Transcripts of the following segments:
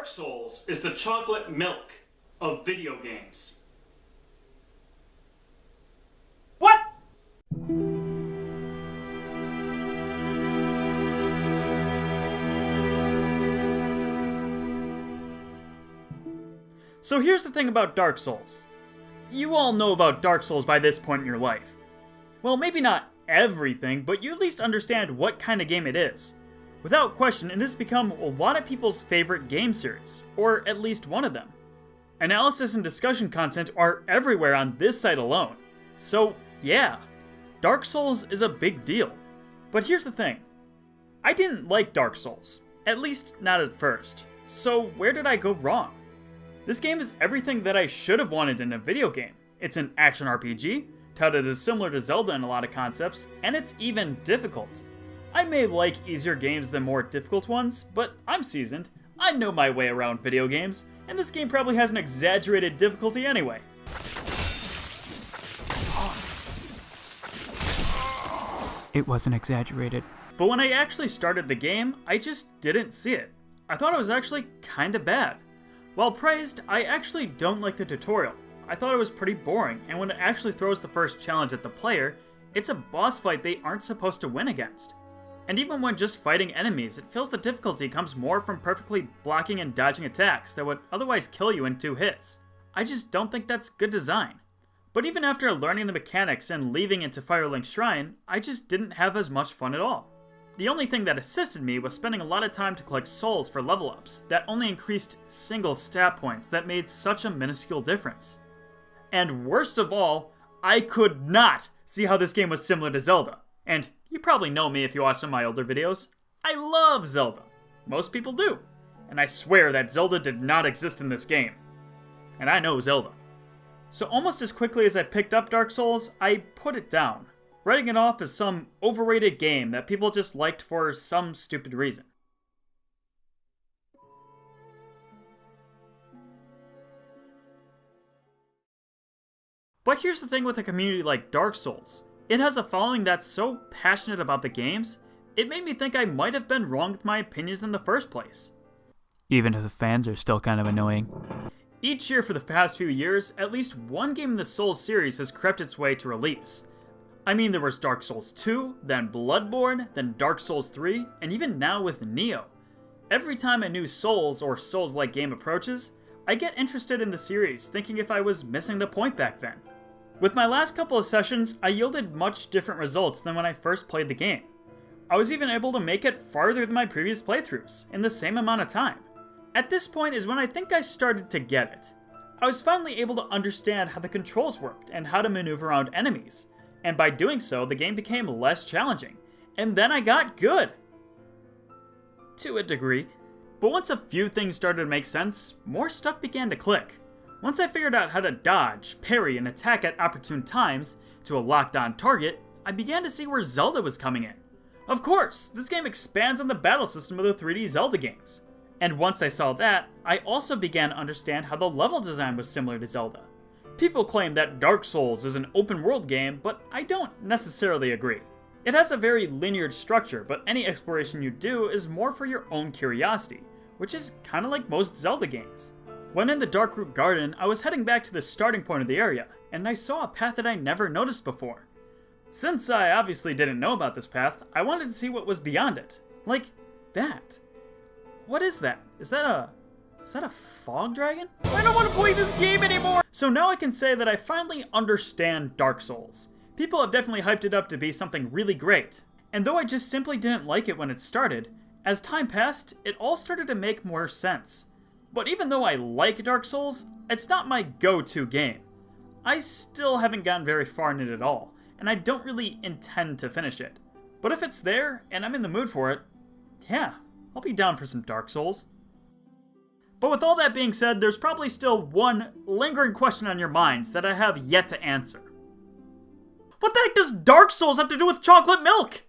Dark Souls is the chocolate milk of video games. What? So here's the thing about Dark Souls. You all know about Dark Souls by this point in your life. Well, maybe not everything, but you at least understand what kind of game it is. Without question, it has become a lot of people's favorite game series, or at least one of them. Analysis and discussion content are everywhere on this site alone. So yeah, Dark Souls is a big deal. But here's the thing. I didn't like Dark Souls, at least not at first. So where did I go wrong? This game is everything that I should have wanted in a video game. It's an action RPG, touted as similar to Zelda in a lot of concepts, and it's even difficult. I may like easier games than more difficult ones, but I'm seasoned, I know my way around video games, and this game probably has an exaggerated difficulty anyway. It wasn't exaggerated. But when I actually started the game, I just didn't see it. I thought it was actually kinda bad. While praised, I actually don't like the tutorial. I thought it was pretty boring, and when it actually throws the first challenge at the player, it's a boss fight they aren't supposed to win against. And even when just fighting enemies, it feels the difficulty comes more from perfectly blocking and dodging attacks that would otherwise kill you in 2 hits. I just don't think that's good design. But even after learning the mechanics and leaving into Firelink Shrine, I just didn't have as much fun at all. The only thing that assisted me was spending a lot of time to collect souls for level ups that only increased single stat points that made such a minuscule difference. And worst of all, I could not see how this game was similar to Zelda. And you probably know me if you watch some of my older videos. I love Zelda. Most people do. And I swear that Zelda did not exist in this game. And I know Zelda. So almost as quickly as I picked up Dark Souls, I put it down, writing it off as some overrated game that people just liked for some stupid reason. But here's the thing with a community like Dark Souls. It has a following that's so passionate about the games, it made me think I might have been wrong with my opinions in the first place. Even if the fans are still kind of annoying. Each year for the past few years, at least one game in the Souls series has crept its way to release. I mean, there was Dark Souls 2, then Bloodborne, then Dark Souls 3, and even now with Neo. Every time a new Souls or Souls-like game approaches, I get interested in the series, thinking if I was missing the point back then. With my last couple of sessions, I yielded much different results than when I first played the game. I was even able to make it farther than my previous playthroughs, in the same amount of time. At this point is when I think I started to get it. I was finally able to understand how the controls worked and how to maneuver around enemies, and by doing so, the game became less challenging, and then I got good. To a degree. But once a few things started to make sense, more stuff began to click. Once I figured out how to dodge, parry, and attack at opportune times to a locked-on target, I began to see where Zelda was coming in. Of course, this game expands on the battle system of the 3D Zelda games. And once I saw that, I also began to understand how the level design was similar to Zelda. People claim that Dark Souls is an open-world game, but I don't necessarily agree. It has a very linear structure, but any exploration you do is more for your own curiosity, which is kinda like most Zelda games. When in the Darkroot Garden, I was heading back to the starting point of the area, and I saw a path that I never noticed before. Since I obviously didn't know about this path, I wanted to see what was beyond it. Like that. What is that? Is that a fog dragon? I don't want to play this game anymore! So now I can say that I finally understand Dark Souls. People have definitely hyped it up to be something really great. And though I just simply didn't like it when it started, as time passed, it all started to make more sense. But even though I like Dark Souls, it's not my go-to game. I still haven't gotten very far in it at all, and I don't really intend to finish it. But if it's there, and I'm in the mood for it, yeah, I'll be down for some Dark Souls. But with all that being said, there's probably still one lingering question on your minds that I have yet to answer. What the heck does Dark Souls have to do with chocolate milk?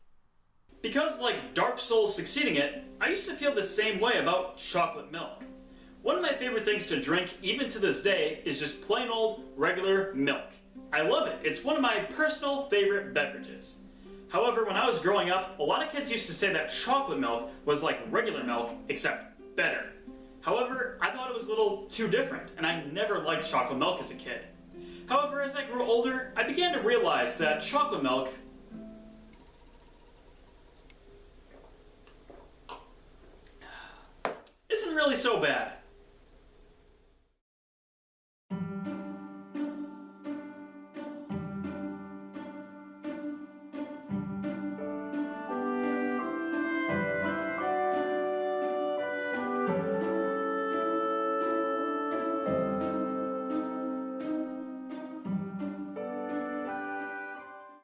Because like Dark Souls succeeding it, I used to feel the same way about chocolate milk. One of my favorite things to drink, even to this day, is just plain old, regular milk. I love it. It's one of my personal favorite beverages. However, when I was growing up, a lot of kids used to say that chocolate milk was like regular milk, except better. However, I thought it was a little too different, and I never liked chocolate milk as a kid. However, as I grew older, I began to realize that chocolate milk isn't really so bad.